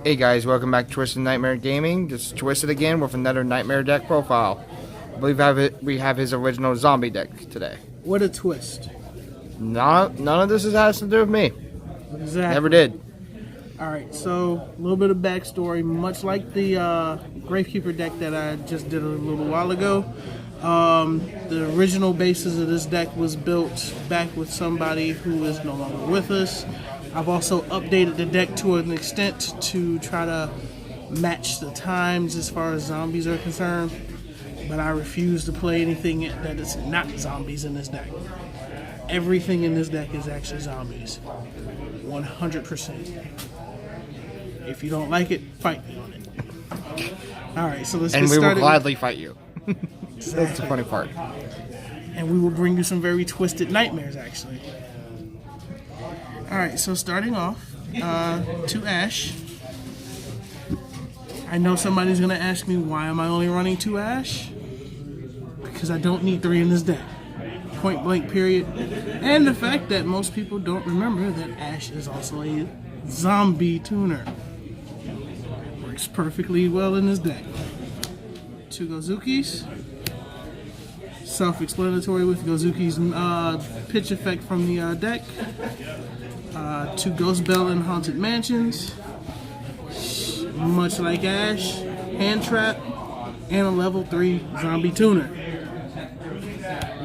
Hey guys, welcome back to Twisted Nightmare Gaming. This is Twisted again with another Nightmare deck profile. I believe we have his original zombie deck today. What a twist. None of this has to do with me. Exactly. Never did. Alright, so a little bit of backstory. Much like the Gravekeeper deck that I just did a little while ago, the original basis of this deck was built back with somebody who is no longer with us. I've also updated the deck to an extent to try to match the times as far as zombies are concerned, but I refuse to play anything that is not zombies in this deck. Everything in this deck is actually zombies. 100%. If you don't like it, fight me on it. Alright, so let's get started. And we will gladly fight you. That's the funny part. And we will bring you some very twisted nightmares, actually. Alright, so starting off, to Ash. I know somebody's going to ask me, why am I only running 2 Ash? Because I don't need 3 in this deck. Point blank, period. And the fact that most people don't remember that Ash is also a zombie tuner. Works perfectly well in this deck. 2 Gozukis. Self-explanatory with Gozuki's pitch effect from the deck. 2 Ghost Bell and Haunted Mansions. Much like Ash, Hand Trap, and a level 3 Zombie Tuner.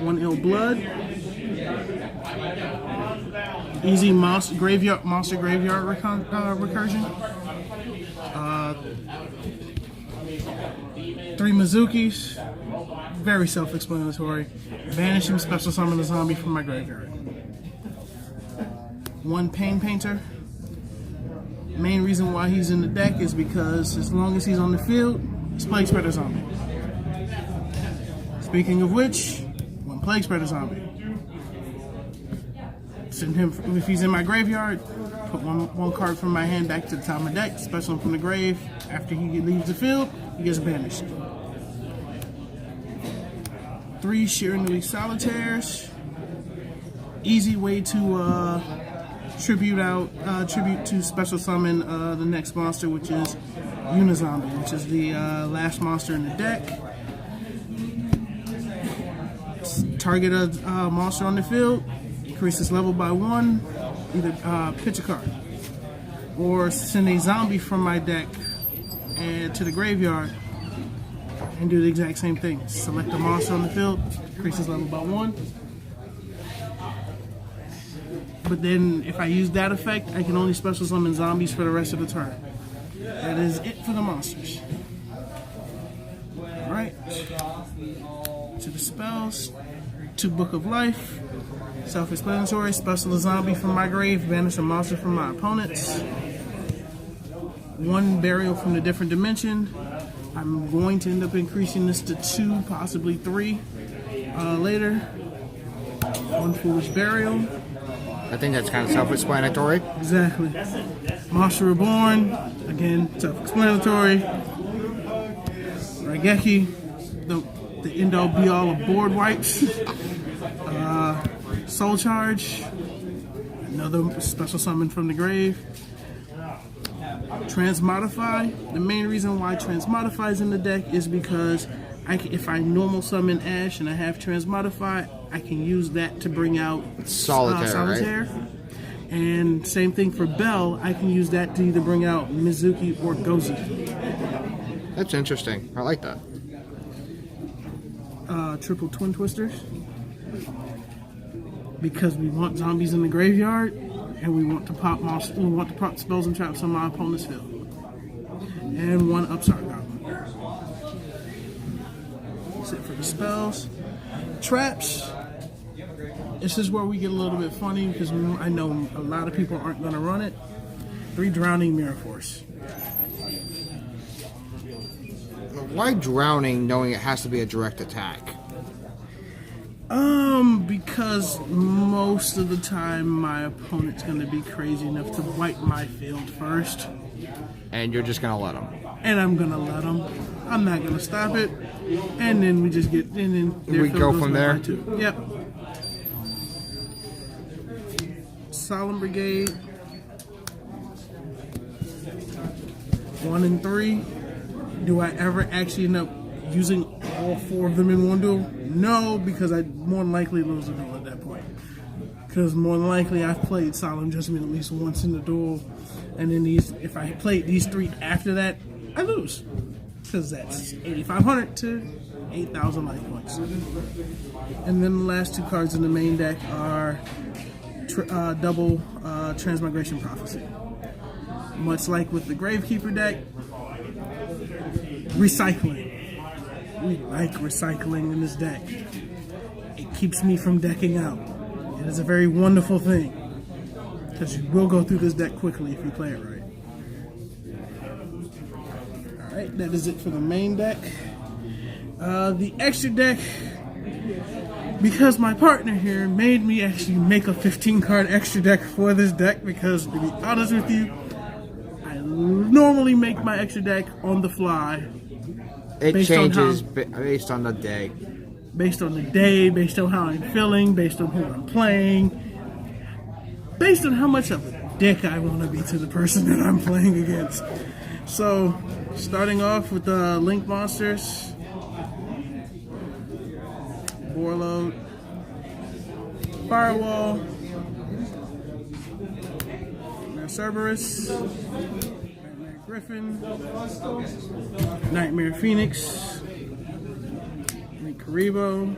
1 Ill Blood. Easy monster graveyard recursion. 3 Mizukis. Very self-explanatory. Vanishing special summon a zombie from my graveyard. 1 Pain Painter. Main reason why he's in the deck is because as long as he's on the field, it's Plague Spreader Zombie. Speaking of which, 1 Plague Spreader Zombie. Send him, if he's in my graveyard, put one card from my hand back to the top of my deck, special him from the grave. After he leaves the field, he gets banished. 3 Shiranui Solitaires. Easy way to tribute to special summon the next monster, which is Unizombie, which is the last monster in the deck. Target a monster on the field, increase its level by 1, either pitch a card, or send a zombie from my deck to the graveyard and do the exact same thing. Select a monster on the field, increase its level by 1. But then, if I use that effect, I can only special summon zombies for the rest of the turn. That is it for the monsters. Alright. To the spells. 2 Book of Life. Self-explanatory. Special a zombie from my grave. Banish a monster from my opponents. 1 Burial from the different dimension. I'm going to end up increasing this to 2, possibly 3 later. 1 Foolish Burial. I think that's kind of self-explanatory. Exactly. Monster Reborn, again, self-explanatory. Raigeki, the end-all be-all of board wipes. Soul Charge, another special summon from the grave. Transmodify. The main reason why Transmodify is in the deck is because if I normal summon Ash and I have Transmodify, I can use that to bring out Solitaire. Right? And same thing for Bell, I can use that to either bring out Mizuki or Gozuki. That's interesting. I like that. Triple Twin Twisters. Because we want zombies in the graveyard, and we want to pop spells and traps on my opponent's field. And 1 Upstart Goblin. That's it for the spells. Traps. This is where we get a little bit funny because I know a lot of people aren't going to run it. 3 Drowning Mirror Force. Why drowning knowing it has to be a direct attack? Because most of the time my opponent's going to be crazy enough to wipe my field first. And you're just going to let them. And I'm going to let them. I'm not going to stop it. And then we just get, and then their we go from there? Yep. Solemn Brigade. 1 and 3. Do I ever actually end up using all 4 of them in one duel? No, because I'd more than likely lose the duel at that point. Because more than likely I've played Solemn Judgment at least once in the duel, and then if I played these 3 after that, I lose. Because that's 8,500 to 8,000 life points. And then the last 2 cards in the main deck are double Transmigration Prophecy. Much like with the Gravekeeper deck, recycling. We like recycling in this deck. It keeps me from decking out. It is a very wonderful thing, because you will go through this deck quickly if you play it right. Alright, that is it for the main deck. The extra deck, because my partner here made me actually make a 15-card extra deck for this deck, because to be honest with you, I normally make my extra deck on the fly. It changes based on the day. Based on the day, based on how I'm feeling, based on who I'm playing, based on how much of a dick I want to be to the person that I'm playing against. So, starting off with the Link Monsters, Warlord, Firewall, Cerberus, Nightmare Griffin, Nightmare Phoenix, Karibo.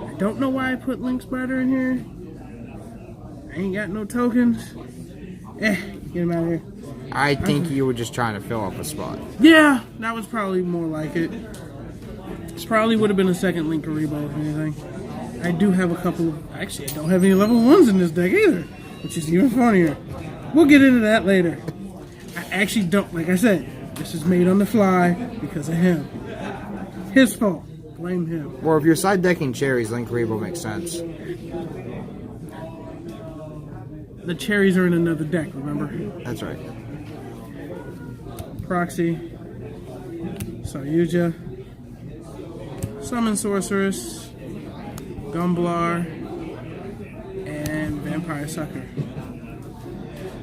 I don't know why I put Link Spider in here. I ain't got no tokens. Get him out of here. I think you were just trying to fill up a spot. Yeah, that was probably more like it. This probably would have been a second Link Karibo, if anything. I do have a couple of... Actually, I don't have any level 1s in this deck either, which is even funnier. We'll get into that later. I actually don't... Like I said, this is made on the fly because of him. His fault. Blame him. Or if you're side decking cherries, Link Karibo makes sense. The cherries are in another deck, remember? That's right. Proxy, Saryuja, Summon Sorceress, Gumblar, and Vampire Sucker.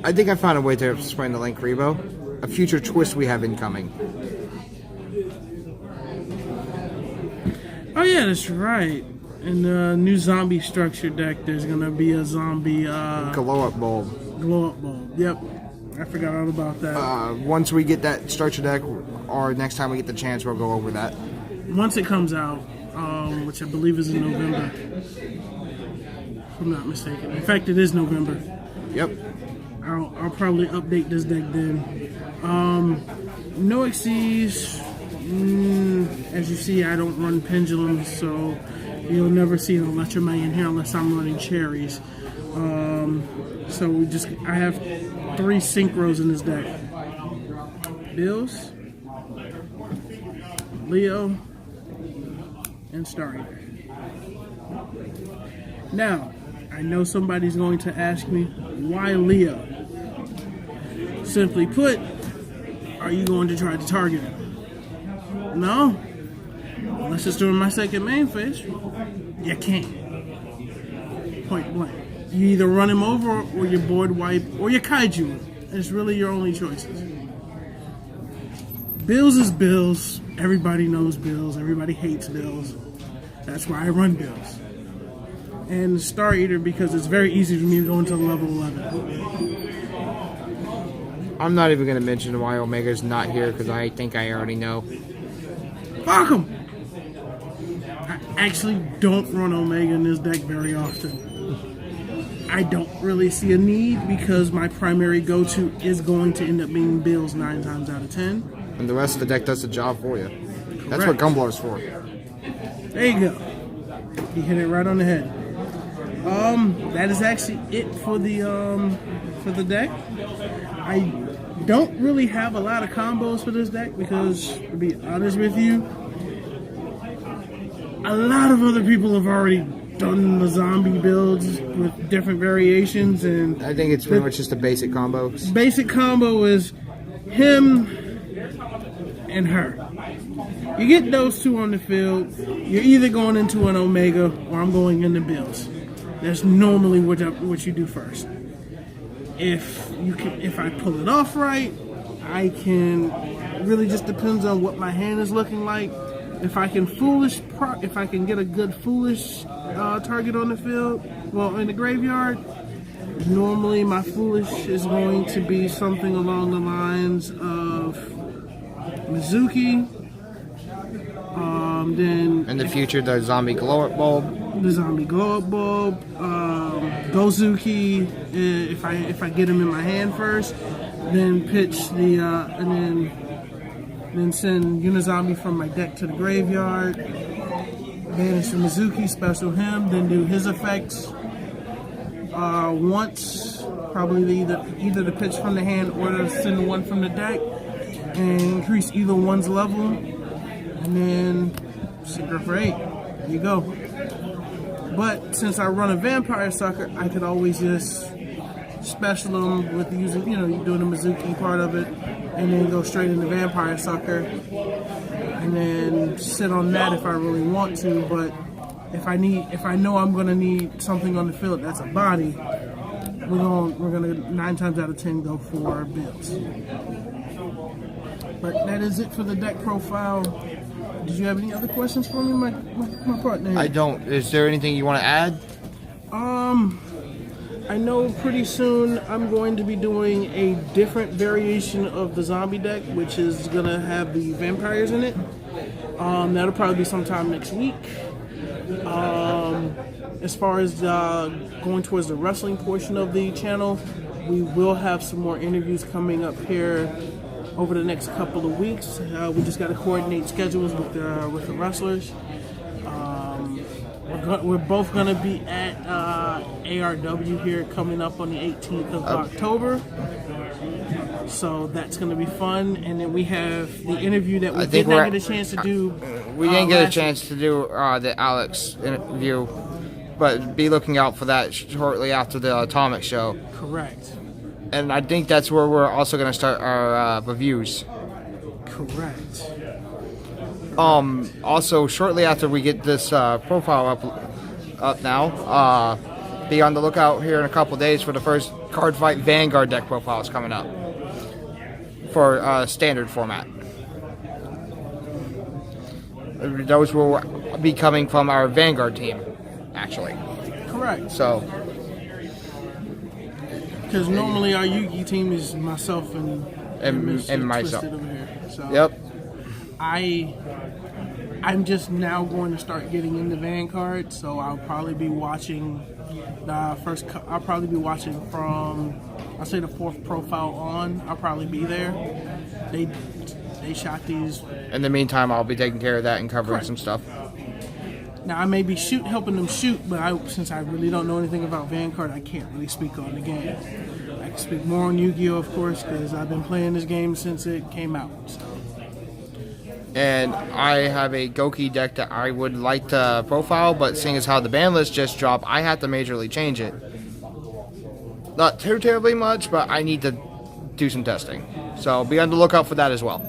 I think I found a way to explain the Link Karibo. A future twist we have incoming. Oh yeah, that's right. In the new zombie structure deck, there's gonna be a zombie Glow up bulb. Glow up bulb. Yep, I forgot all about that. Once we get that structure deck, or next time we get the chance, we'll go over that. Once it comes out, which I believe is in November, if I'm not mistaken. In fact, it is November. Yep. I'll probably update this deck then. No XCs. As you see, I don't run pendulums, so you'll never see an Electromag in here unless I'm running cherries. So I have 3 synchros in this deck. Bills, Leo, and Star Eater. Now, I know somebody's going to ask me, why Leo? Simply put, are you going to try to target him? No. Unless it's during my second main phase, you can't. Point blank. You either run him over, or you board wipe, or you kaiju him. It's really your only choices. Bills is Bills. Everybody knows Bills. Everybody hates Bills. That's why I run Bills. And Star Eater, because it's very easy for me to go into level 11. I'm not even going to mention why Omega's not here, because I think I already know. Fuck him! I actually don't run Omega in this deck very often. I don't really see a need, because my primary go-to is going to end up being Bills 9 times out of 10. And the rest of the deck does the job for you. That's Correct. what Gumblar's for. There you go. You hit it right on the head. That is actually it for the deck. I don't really have a lot of combos for this deck because, to be honest with you, a lot of other people have already done the zombie builds with different variations, and I think it's pretty much just a basic combo. Basic combo is him and her. You get those 2 on the field, you're either going into an Omega or I'm going into Bills. That's normally what you do first. If I pull it off right, I can. It really just depends on what my hand is looking like. If I can get a good foolish target on the field, well, in the graveyard, normally my foolish is going to be something along the lines of Mizuki. Then In the future, the zombie glow up bulb. the zombie glow up bulb, Gozuki. If I get him in my hand first, then pitch the and then send Unizombie from my deck to the graveyard. Banish the Mizuki, special him, then do his effects once, probably either the pitch from the hand or to send the one from the deck, and increase either one's level, and then Secret for 8. There you go. But since I run a Vampire Sucker, I could always just special them with using, doing the Mizuki part of it, and then go straight into Vampire Sucker, and then sit on that if I really want to. But if I know I'm gonna need something on the field that's a body, we're gonna 9 times out of 10 go for Bills. But that is it for the deck profile. Did you have any other questions for me, my partner? I don't. Is there anything you want to add? I know pretty soon I'm going to be doing a different variation of the zombie deck, which is going to have the vampires in it. That'll probably be sometime next week. As far as going towards the wrestling portion of the channel, we will have some more interviews coming up here over the next couple of weeks. We just got to coordinate schedules with the wrestlers. We're both going to be at ARW here coming up on the 18th of October. So that's going to be fun. And then we have the interview that we did not get a chance to do. We didn't get a chance to do the Alex interview, but be looking out for that shortly after the Atomic show. Correct. And I think that's where we're also going to start our reviews. Correct. Also, shortly after we get this profile up now, be on the lookout here in a couple days for the first Card Fight Vanguard deck profiles coming up for standard format. Those will be coming from our Vanguard team, actually. Correct. So, because normally our Yugi team is myself and myself. Twisted over here. So yep. I'm just now going to start getting into Vanguard, so I'll probably be watching I'll probably be watching from, I'll say, the 4th profile on. I'll probably be there. They shot these. In the meantime, I'll be taking care of that and covering some stuff. Now I may be helping them shoot, but since I really don't know anything about Vanguard, I can't really speak on the game. I can speak more on Yu-Gi-Oh, of course, because I've been playing this game since it came out. So. And I have a Goki deck that I would like to profile, but seeing as how the ban list just dropped, I have to majorly change it. Not too terribly much, but I need to do some testing. So be on the lookout for that as well.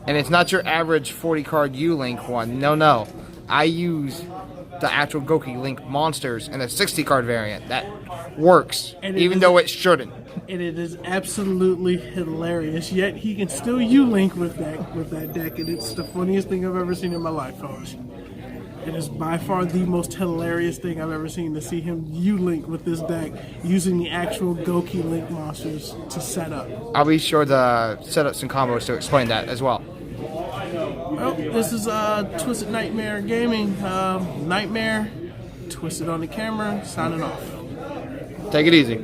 And it's not your average 40-card U-Link one. No. I use the actual Goki Link monsters in a 60-card variant. That works, even though it shouldn't. And it is absolutely hilarious. Yet he can still U-Link with that deck, and it's the funniest thing I've ever seen in my life, folks. It is by far the most hilarious thing I've ever seen to see him U-Link with this deck using the actual Goki Link monsters to set up. I'll be sure to set up some combos to explain that as well. Well, this is Twisted Nightmare Gaming. Nightmare, Twisted on the camera, signing off. Take it easy.